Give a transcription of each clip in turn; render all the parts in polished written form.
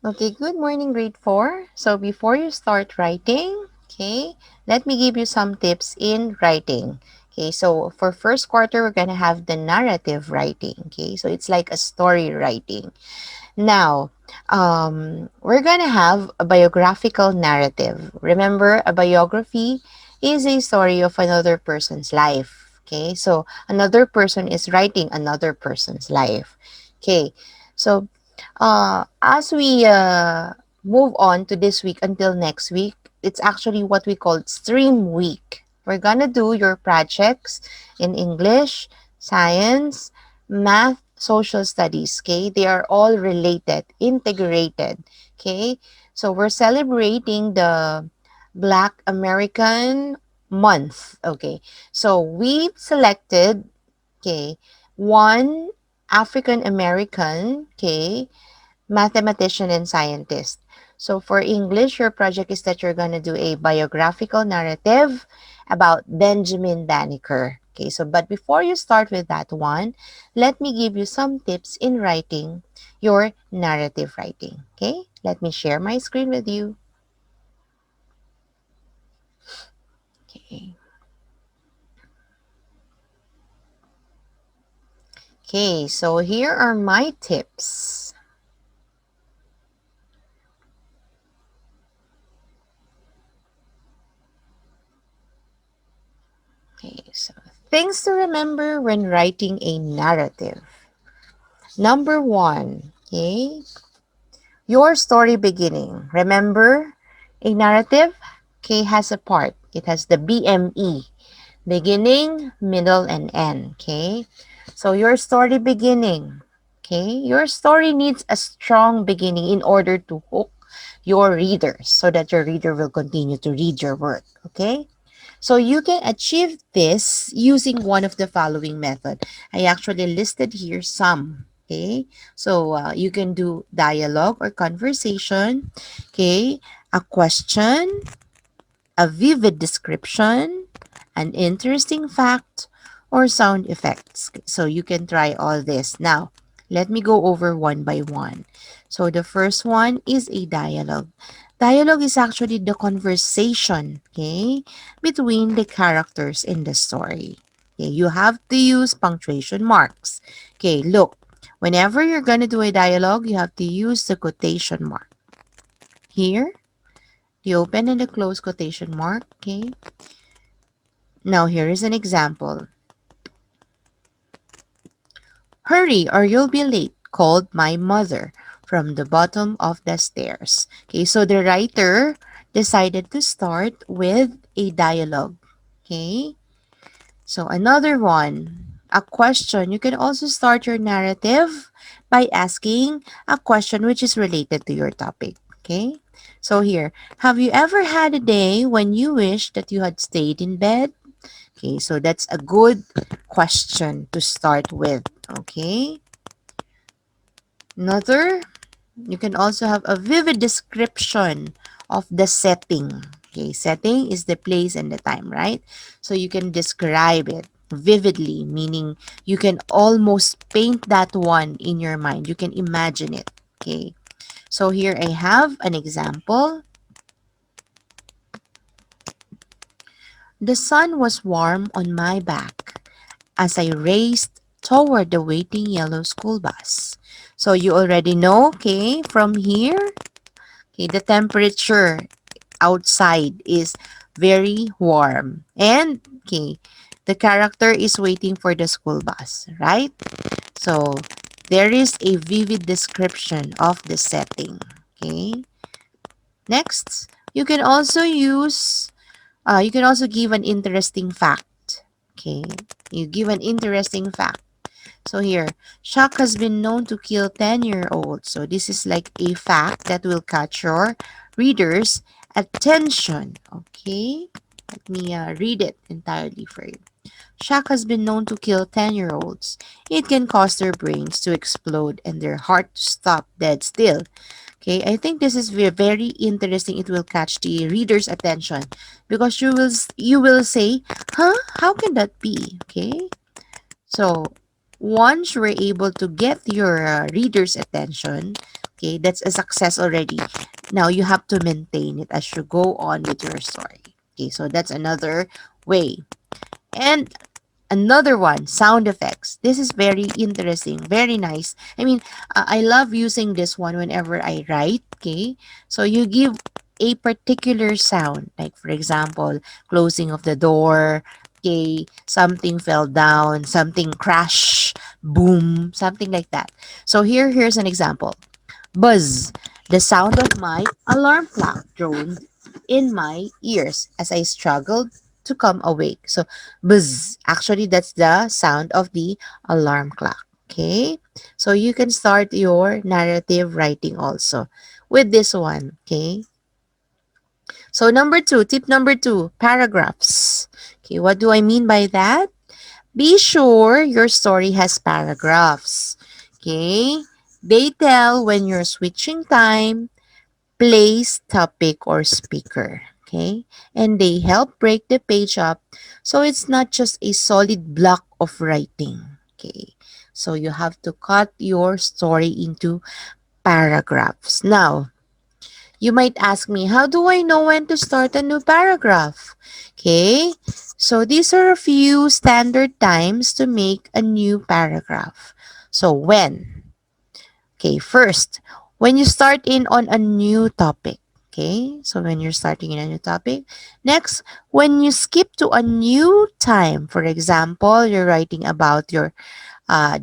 Okay, good morning, grade 4. So before you start writing, okay, let me give you some tips in writing. Okay, so for first quarter, we're going to have the narrative writing. Okay, so it's like a story writing. Now, we're going to have a biographical narrative. Remember, a biography is a story of another person's life. Okay, so another person is writing another person's life. Okay, so as we move on to this week until next week, it's actually what we call stream week. We're gonna do your projects in English, science, math, social studies. Okay, they are all related, integrated. Okay, so we're celebrating the Black American month. Okay, so we selected one African American, mathematician and scientist. So for English, your project is that you're going to do a biographical narrative about Benjamin Banneker. Okay, so but before you start with that one, let me give you some tips in writing your narrative writing. Okay, let me share my screen with you. Okay. Okay, so here are my tips. Okay, so things to remember when writing a narrative. Number one, okay, your story beginning. Remember, a narrative, okay, has a part. It has the BME, beginning, middle, and end, okay? So your story beginning, okay? Your story needs a strong beginning in order to hook your readers so that your reader will continue to read your work, okay? So you can achieve this using one of the following method. I actually listed here some. Okay, so you can do dialogue or conversation. Okay, a question, a vivid description, an interesting fact, or sound effects. So you can try all this. Now, let me go over one by one. So the first one is a dialogue. Dialogue is actually the conversation, okay, between the characters in the story. Okay, you have to use punctuation marks. Okay, look, whenever you're going to do a dialogue, you have to use the quotation mark. Here, the open and the close quotation mark, okay? Now, here is an example. Hurry or you'll be late, called my mother from the bottom of the stairs. Okay, so the writer decided to start with a dialogue. Okay, so another one, a question. You can also start your narrative by asking a question which is related to your topic. Okay, so here, have you ever had a day when you wish that you had stayed in bed? Okay, so that's a good question to start with. Okay, another, you can also have a vivid description of the setting. Okay, setting is the place and the time, right? So you can describe it vividly, meaning you can almost paint that one in your mind. You can imagine it. Okay, so here I have an example. The sun was warm on my back as I raced toward the waiting yellow school bus. So you already know, okay, from here, okay, the temperature outside is very warm. And, okay, the character is waiting for the school bus, right? So, there is a vivid description of the setting, okay? Next, you can also give an interesting fact, okay? You give an interesting fact. So here, shock has been known to kill 10-year-olds. So this is like a fact that will catch your readers' attention. Okay, let me read it entirely for you. Shock has been known to kill 10-year-olds. It can cause their brains to explode and their heart to stop dead still. Okay, I think this is very interesting. It will catch the reader's attention because you will say, "Huh? How can that be?" Okay, so once you're able to get your reader's attention, Okay, that's a success already. Now you have to maintain it as you go on with your story. Okay, so that's another way. And another one, sound effects. This is very interesting, very nice. I mean, I love using this one whenever I write. Okay, so you give a particular sound, like for example, closing of the door. Okay, something fell down, something crash, boom, something like that. So here's an example. Buzz, the sound of my alarm clock droned in my ears as I struggled to come awake. So, buzz, actually, that's the sound of the alarm clock. Okay, so you can start your narrative writing also with this one. Okay, so number two, tip number two, paragraphs. Okay, what do I mean by that? Be sure your story has paragraphs. Okay, they tell when you're switching time, place, topic, or speaker. Okay? And they help break the page up so it's not just a solid block of writing. Okay? So you have to cut your story into paragraphs. Now, you might ask me, how do I know when to start a new paragraph? Okay? So these are a few standard times to make a new paragraph. So when? Okay, first, when you start in on a new topic. Okay, so when you're starting in a new topic. Next, when you skip to a new time, for example, you're writing about your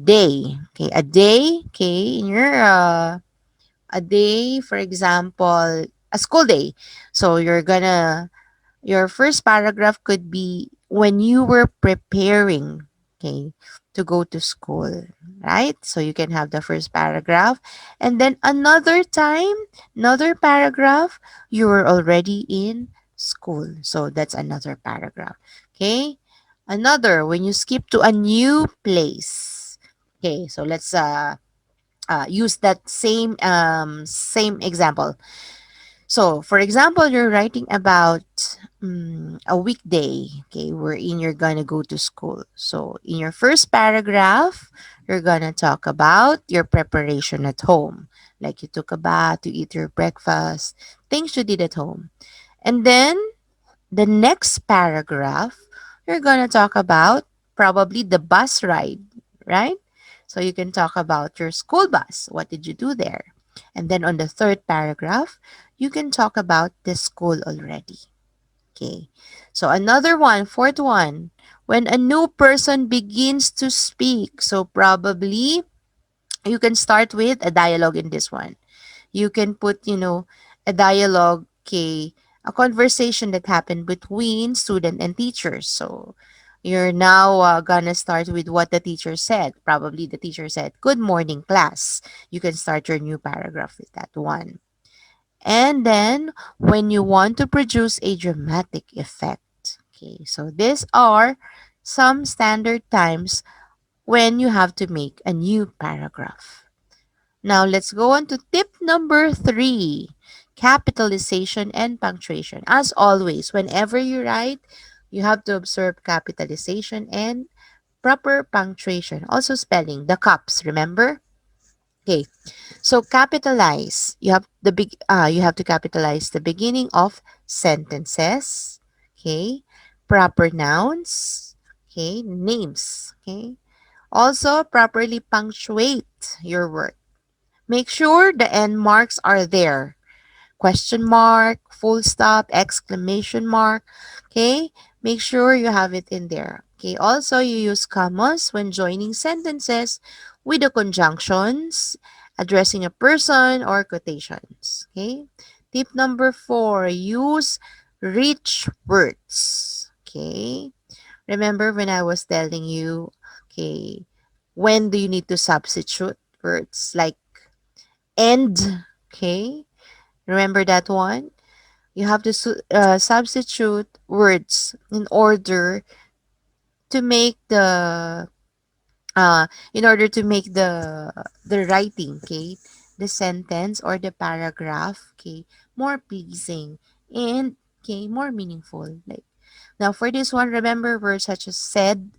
day. Okay, a day, okay, in your a day, for example, a school day. So your first paragraph could be when you were preparing, okay, to go to school, right? So you can have the first paragraph. And then another time, another paragraph, you were already in school. So that's another paragraph. Okay? Another, when you skip to a new place. Okay, so let's use that same example. So, for example, you're writing about a weekday, okay, wherein you're gonna go to school. So, in your first paragraph, you're gonna talk about your preparation at home, like you took a bath, you eat your breakfast, things you did at home. And then the next paragraph, you're gonna talk about probably the bus ride, right? So you can talk about your school bus. What did you do there? And then on the third paragraph, you can talk about the school already. Okay. So another one, fourth one, when a new person begins to speak. So probably you can start with a dialogue in this one. You can put, a dialogue, okay, a conversation that happened between student and teachers. So you're now gonna start with what the teacher said. Probably the teacher said, "Good morning, class." You can start your new paragraph with that one. And then when you want to produce a dramatic effect. Okay, so these are some standard times when you have to make a new paragraph. Now let's go on to tip number three, capitalization and punctuation. As always, whenever you write, you have to observe capitalization and proper punctuation. Also spelling, the caps, remember? Okay, so capitalize. You have to capitalize the beginning of sentences. Okay, proper nouns. Okay, names. Okay, also properly punctuate your word. Make sure the end marks are there. Question mark, full stop, exclamation mark. Okay? Make sure you have it in there. Okay? Also, you use commas when joining sentences with the conjunctions, addressing a person, or quotations. Okay? Tip number four, use rich words. Okay? Remember when I was telling you, okay, when do you need to substitute words like and, okay, remember that one? You have to substitute words in order to make in order to make the writing, okay, the sentence or the paragraph, okay, more pleasing and, okay, more meaningful. Like, now for this one, remember words such as said,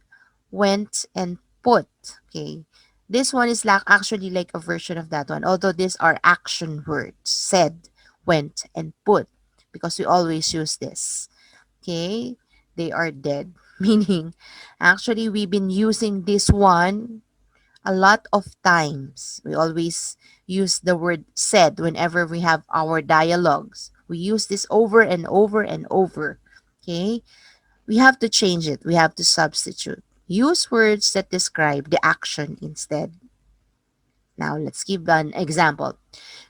went, and put. Okay, This one is like actually like a version of that one. Although these are action words. Said, went, and put. Because we always use this. Okay? They are dead. Meaning, actually, we've been using this one a lot of times. We always use the word said whenever we have our dialogues. We use this over and over and over. Okay? We have to change it. We have to substitute. Use words that describe the action instead. Now, let's give an example.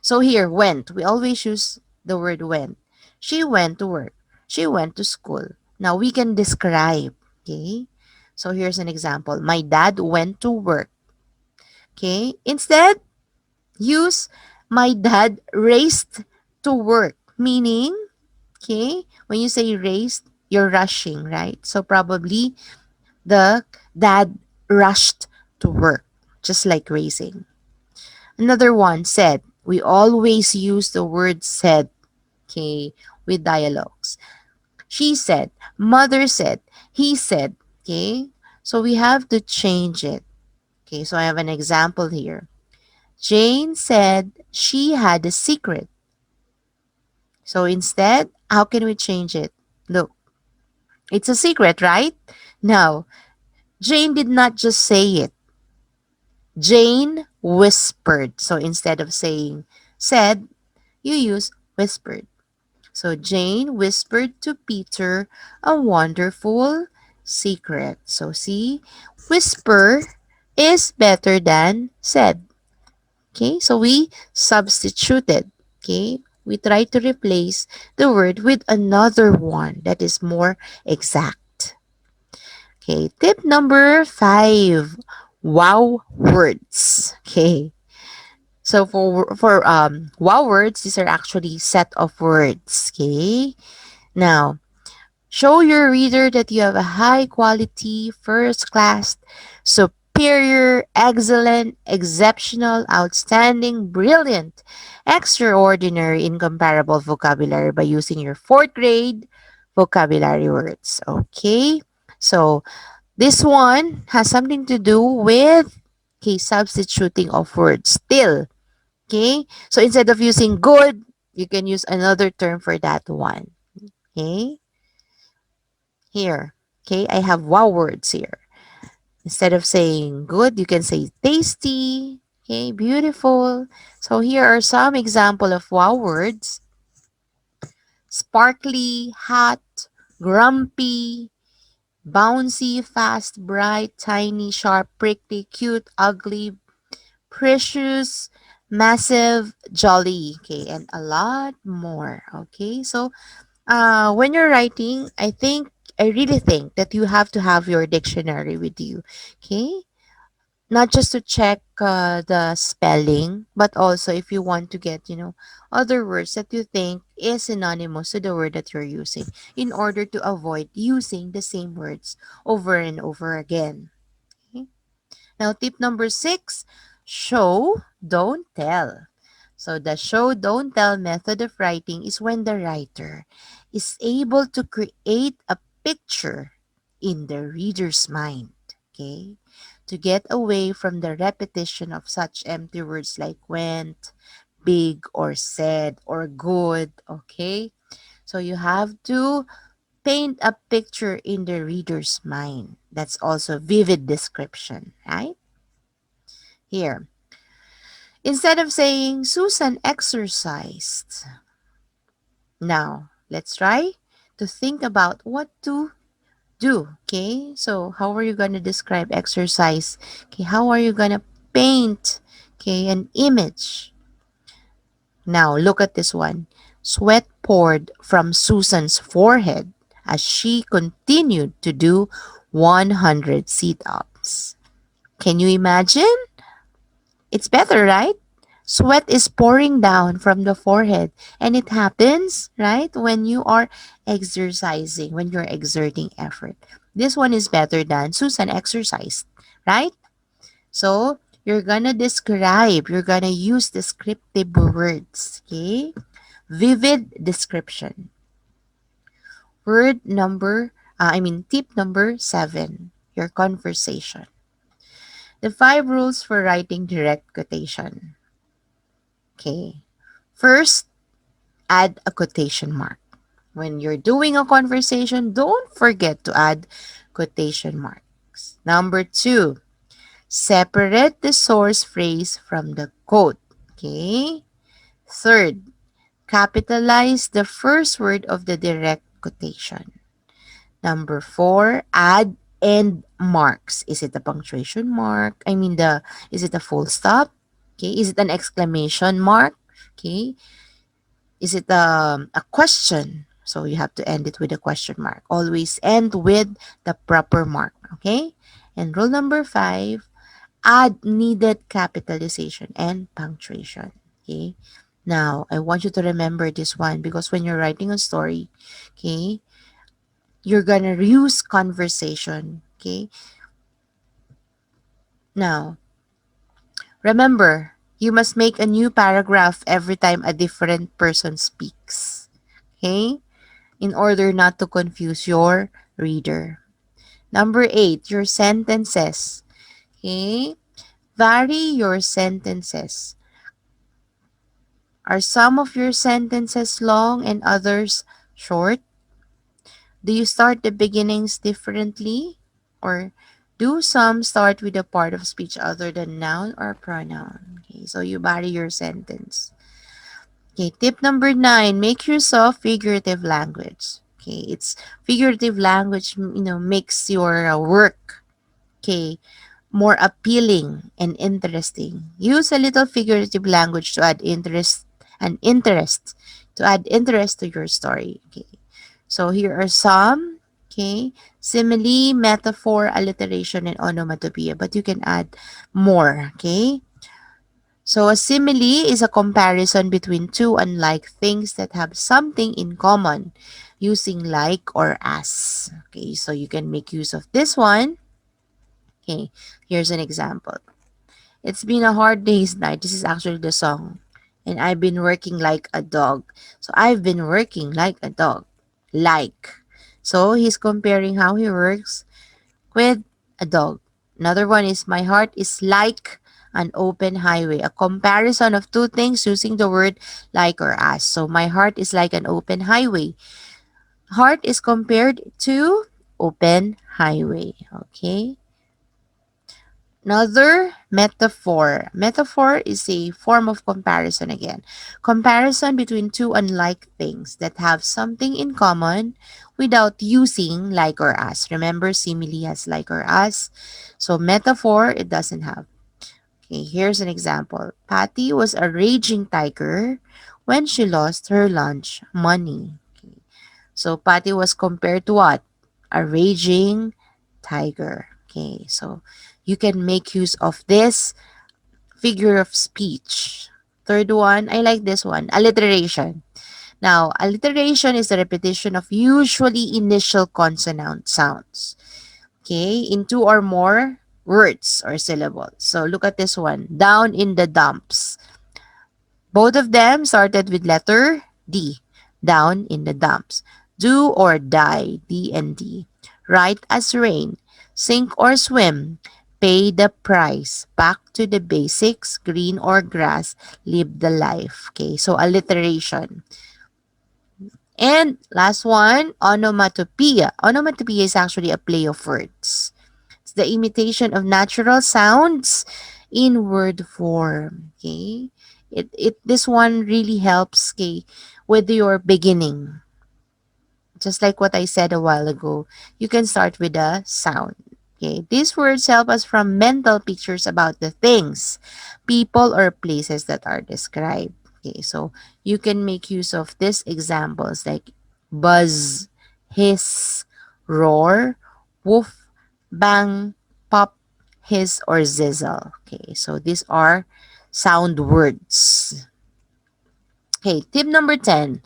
So here, went. We always use the word went. She went to work. She went to school. Now, we can describe. Okay? So here's an example. My dad went to work. Okay? Instead, use my dad raced to work. Meaning, okay, when you say raced, you're rushing, right? So probably the dad rushed to work, just like racing. Another one said. We always use the word said, okay, with dialogues. She said, mother said, he said, okay? So we have to change it. Okay, so I have an example here. Jane said she had a secret. So instead, how can we change it? Look, it's a secret, right? Now, Jane did not just say it. Jane whispered. So instead of saying said, you use whispered. So Jane whispered to Peter a wonderful secret. So see, whisper is better than said. Okay, so we substituted. Okay, we try to replace the word with another one that is more exact. Okay, tip number 5, wow words. Okay, so for wow words, these are actually set of words. Okay, now show your reader that you have a high quality, first class, superior, excellent, exceptional, outstanding, brilliant, extraordinary, incomparable vocabulary by using your fourth grade vocabulary words. Okay? So, this one has something to do with okay, substituting of words still. Okay? So, instead of using good, you can use another term for that one. Okay? Here, okay, I have wow words here. Instead of saying good, you can say tasty, okay, beautiful. So here are some example of wow words. Sparkly, hot, grumpy, bouncy, fast, bright, tiny, sharp, prickly, cute, ugly, precious, massive, jolly, okay, and a lot more. Okay, so when you're writing, I really think that you have to have your dictionary with you. Okay, not just to check the spelling, but also if you want to get other words that you think is synonymous to the word that you're using, in order to avoid using the same words over and over again. Okay? Now, tip number 6, show, don't tell. So, the show, don't tell method of writing is when the writer is able to create a picture in the reader's mind. Okay? To get away from the repetition of such empty words like went, big, or said, or good. Okay? So, you have to paint a picture in the reader's mind. That's also vivid description, right? Here, instead of saying Susan exercised, now let's try to think about what to do. Okay, so how are you going to describe exercise? Okay, how are you going to paint, okay, an image? Now look at this one. Sweat poured from Susan's forehead as she continued to do 100 sit-ups. Can you imagine? It's better, right? Sweat is pouring down from the forehead. And it happens, right, when you are exercising, when you're exerting effort. This one is better than Susan exercised, right? So, you're gonna use descriptive words, okay? Vivid description. Tip number 7, your conversation. The 5 rules for writing direct quotation. Okay. First, add a quotation mark. When you're doing a conversation, don't forget to add quotation marks. Number 2, separate the source phrase from the quote. Okay. Third, capitalize the first word of the direct quotation. Number 4, add end marks. Is it a punctuation mark? Is it a full stop? Okay. Is it an exclamation mark? Okay. Is it a question? So you have to end it with a question mark. Always end with the proper mark. Okay. And rule number 5, add needed capitalization and punctuation. Okay. Now, I want you to remember this one because when you're writing a story, okay, you're gonna use conversation. Okay. Now, remember, you must make a new paragraph every time a different person speaks. Okay. In order not to confuse your reader. Number 8, your sentences. Okay. Vary your sentences. Are some of your sentences long and others short? Do you start the beginnings differently? Or do some start with a part of speech other than noun or pronoun? Okay, so you vary your sentence. Okay, tip number 9, make use of figurative language. Okay, it's figurative language, makes your work, okay, more appealing and interesting. Use a little figurative language to add interest to your story. Okay. So here are some, okay, simile, metaphor, alliteration, and onomatopoeia, but you can add more, okay? So a simile is a comparison between two unlike things that have something in common using like or as. Okay, so you can make use of this one. Okay, here's an example. It's been a hard day's night. This is actually the song. And I've been working like a dog. So I've been working like a dog. Like. So he's comparing how he works with a dog. Another one is my heart is like an open highway. A comparison of two things using the word like or as. So my heart is like an open highway. Heart is compared to open highway. Okay. Another metaphor. Metaphor is a form of comparison again. Comparison between two unlike things that have something in common without using like or as. Remember, simile has like or as. So metaphor, it doesn't have. Okay, here's an example. Patty was a raging tiger when she lost her lunch money. Okay. So Patty was compared to what? A raging tiger. Okay, so you can make use of this figure of speech. Third one, I like this one, alliteration. Now, alliteration is the repetition of usually initial consonant sounds, okay, in two or more words or syllables. So look at this one, down in the dumps. Both of them started with letter D, down in the dumps. Do or die, D and D. Right as rain, sink or swim, pay the price, back to the basics, green or grass, live the life. Okay, so alliteration. And last one, onomatopoeia. Onomatopoeia is actually a play of words. It's the imitation of natural sounds in word form. Okay. This one really helps, okay, with your beginning. Just like what I said a while ago, you can start with a sound. Okay. These words help us from mental pictures about the things, people, or places that are described. Okay. So you can make use of these examples like buzz, hiss, roar, woof, bang, pop, hiss, or zizzle. Okay. So these are sound words. Okay. Tip number 10.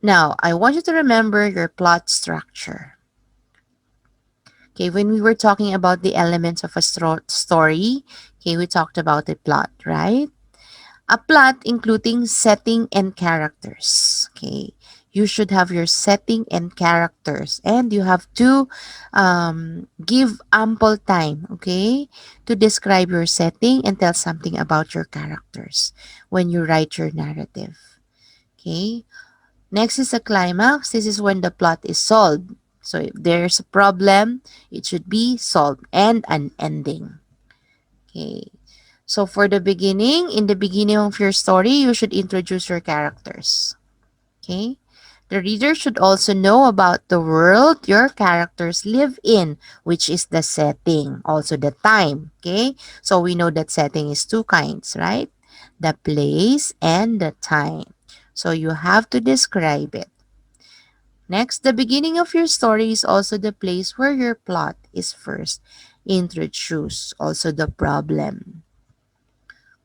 Now, I want you to remember your plot structure. Okay, when we were talking about the elements of a story, okay, we talked about the plot, right? A plot including setting and characters. Okay, you should have your setting and characters, and you have to give ample time, okay, to describe your setting and tell something about your characters when you write your narrative. Okay, next is a climax. This is when the plot is solved. So if there's a problem, it should be solved and an ending. Okay. So for the beginning, in the beginning of your story, you should introduce your characters. Okay. The reader should also know about the world your characters live in, which is the setting, also the time. Okay. So we know that setting is two kinds, right? The place and the time. So you have to describe it. Next, the beginning of your story is also the place where your plot is first introduced, also the problem.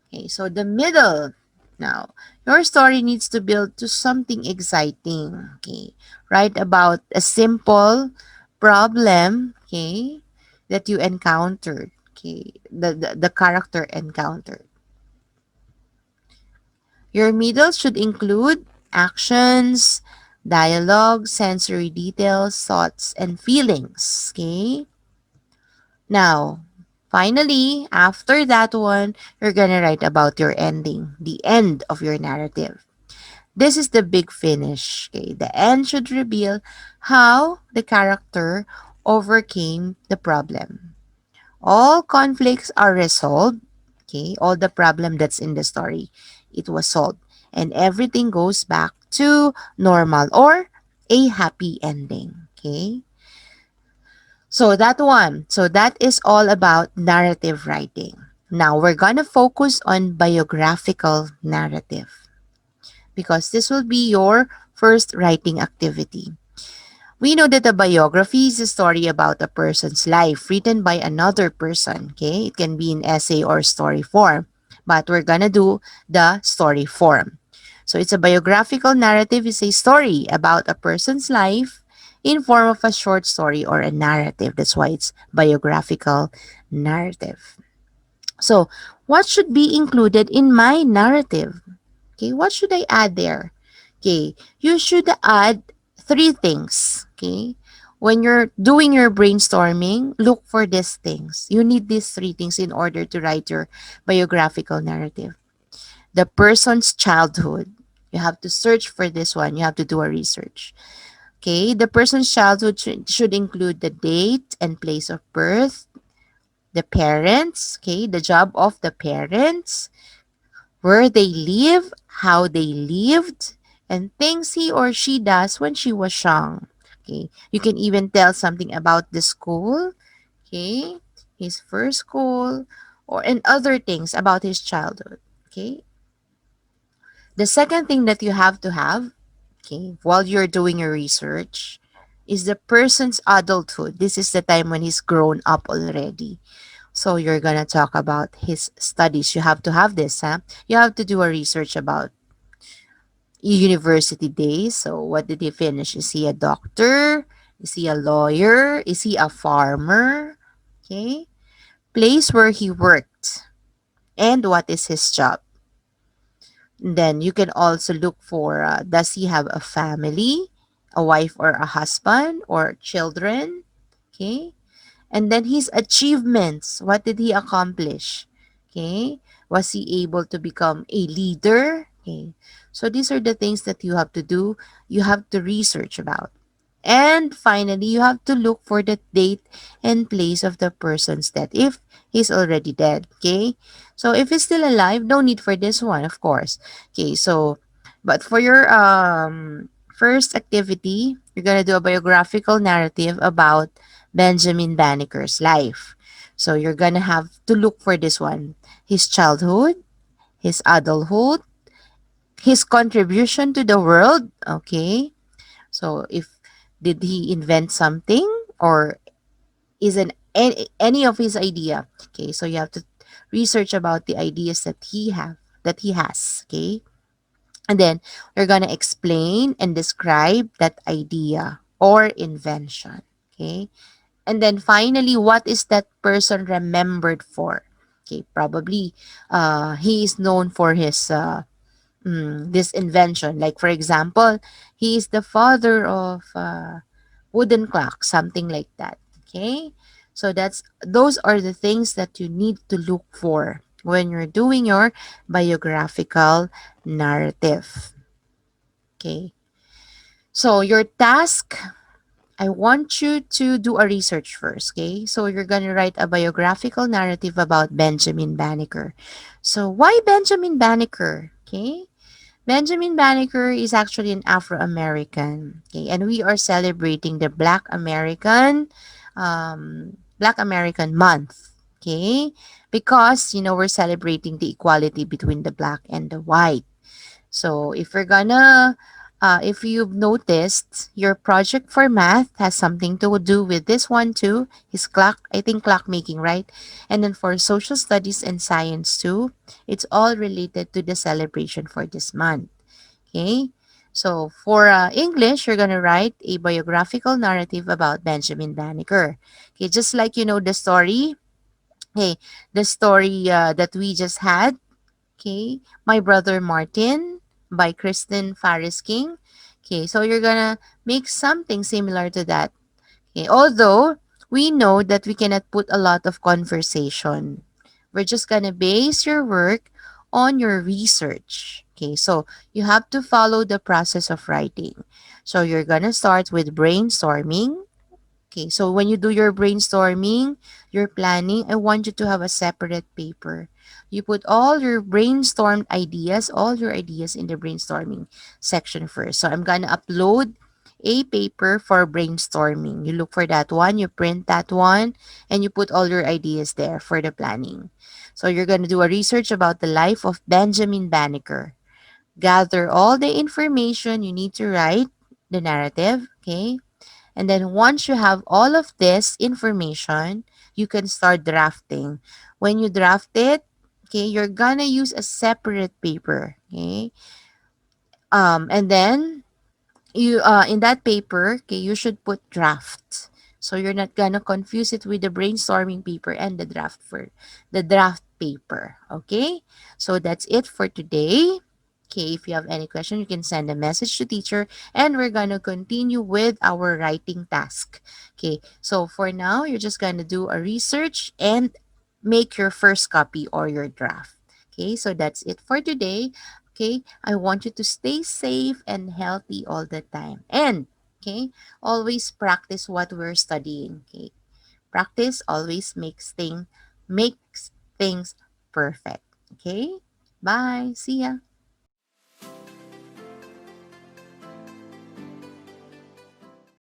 Okay, so the middle. Now, your story needs to build to something exciting. Okay, write about a simple problem, okay, that you encountered. Okay, the character encountered. Your middle should include actions, dialogue, sensory details, thoughts, and feelings. Okay? Now, finally, after that one, you're gonna write about your ending, the end of your narrative. This is the big finish. Okay? The end should reveal how the character overcame the problem. All conflicts are resolved. Okay, all the problem that's in the story, it was solved, and everything goes back to normal or a happy ending. Okay, so that one, so that is all about narrative writing. Now we're gonna focus on biographical narrative because this will be your first writing activity. We know that a biography is a story about a person's life written by another person. Okay, it can be in essay or story form, but we're gonna do the story form. So it's a biographical narrative is a story about a person's life in form of a short story or a narrative. That's why it's biographical narrative. So what should be included in my narrative? Okay, what should I add there? Okay, you should add three things. Okay, when you're doing your brainstorming, look for these things. You need these three things in order to write your biographical narrative. The person's childhood. You have to search for this one. You have to do a research. Okay, the person's childhood should include the date and place of birth, the parents, okay, the job of the parents, where they live, how they lived, and things he or she does when she was young. Okay, you can even tell something about the school, okay, his first school, or and other things about his childhood. Okay, the second thing that you have to have, okay, while you're doing your research, is the person's adulthood. This is the time when he's grown up already. So you're gonna talk about his studies. You have to have this, huh? You have to do a research about university days. So what did he finish? Is he a doctor? Is he a lawyer? Is he a farmer? Okay. Place where he worked and what is his job. And then you can also look for does he have a family, a wife or a husband or children? Okay. And then his achievements. What did he accomplish? Okay. Was he able to become a leader? Okay. So these are the things that you have to do. You have to research about. And finally, you have to look for the date and place of the person's death if he's already dead. Okay. So if he's still alive, no need for this one, of course. Okay. So, but for your first activity, you're gonna do a biographical narrative about Benjamin Banneker's life. So you're gonna have to look for this one: his childhood, his adulthood, his contribution to the world. Okay, so if did he invent something or is an any of his idea? Okay, so you have to research about the ideas that he has. Okay, and then we're gonna explain and describe that idea or invention. Okay, and then finally, what is that person remembered for? Okay, probably he is known for his this invention. Like for example, he is the father of wooden clock, something like that. Okay, so those are the things that you need to look for when you're doing your biographical narrative. Okay, so your task, I want you to do a research first. Okay, so you're gonna write a biographical narrative about Benjamin Banneker. So why Benjamin Banneker? Okay, Benjamin Banneker is actually an Afro-American, okay, and we are celebrating the Black American Month, okay, because we're celebrating the equality between the black and the white. So if you've noticed, your project for math has something to do with this one too. His clock, I think clockmaking, right? And then for social studies and science too, it's all related to the celebration for this month. Okay. So for English, you're gonna write a biographical narrative about Benjamin Banneker. Okay, just like the story. Hey, the story that we just had. Okay, My Brother Martin by Kristen Faris King. Okay, so you're gonna make something similar to that. Okay, although we know that we cannot put a lot of conversation. We're just gonna base your work on your research. Okay, so you have to follow the process of writing. So you're gonna start with brainstorming. Okay, so when you do your brainstorming, your planning, I want you to have a separate paper. You put all your brainstormed ideas, all your ideas in the brainstorming section first. So I'm gonna upload a paper for brainstorming. You look for that one, you print that one, and you put all your ideas there for the planning. So you're gonna do a research about the life of Benjamin Banneker. Gather all the information you need to write the narrative, okay? And then once you have all of this information, you can start drafting. When you draft it, okay, you're gonna use a separate paper, okay? And then you in that paper, okay, you should put draft. So you're not gonna confuse it with the brainstorming paper and the draft paper. Okay? So that's it for today. Okay, if you have any question, you can send a message to teacher and we're gonna continue with our writing task. Okay, so for now, you're just gonna do a research and make your first copy or your draft. Okay, so that's it for today. Okay, I want you to stay safe and healthy all the time. And, okay, always practice what we're studying. Okay, practice always makes things perfect. Okay, bye. See ya.